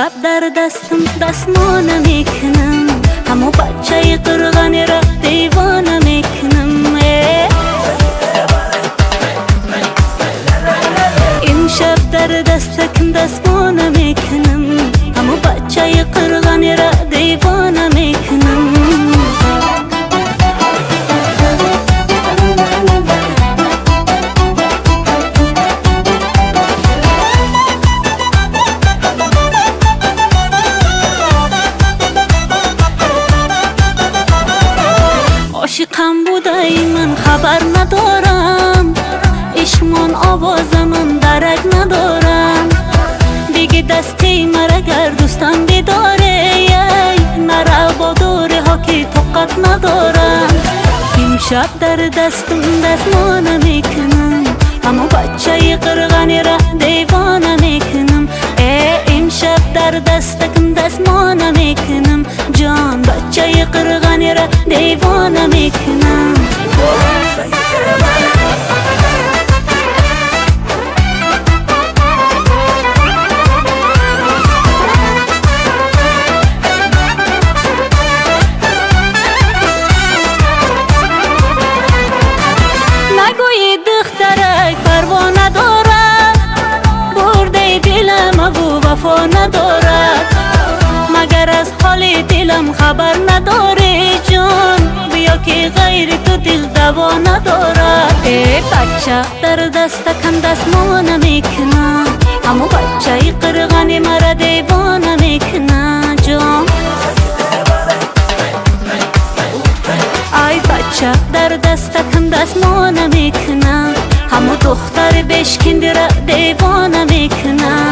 شب در دستم دستمانه میکنم، همو بچه قرغنی را دیوانه میکنم. این شب در دستکم دستمانه میکنم، همو بچه قرغنی را دیوانه میکنم. عاشقم بوده من خبر ندارم، عشقمان آواز من درک ندارم. دیگه دستی مرا گر دوستم بیداره، نرا با دوره ها که طاقت ندارم. امشب در دستم دستمانه میکنم، همو بچه قرغنی را دیوانه میکنم. امشب در دستکم دستمانه میکنم، جان بچه قرغنی را دیوانه میکنم. نگویی دخترک پروا ندارد، برده دلم و وفا ندارد. مگر از حال دلم خبر نداری جان، بیا که غیر تو دل دوا ندارد. بچه در دستکم دستمانه میکنم، همو بچه قرغنی مرا دیوانه میکنه جان. ای بچه در دستکم دستمانه میکنم، همو دختر بشکند را دیوانه میکنه.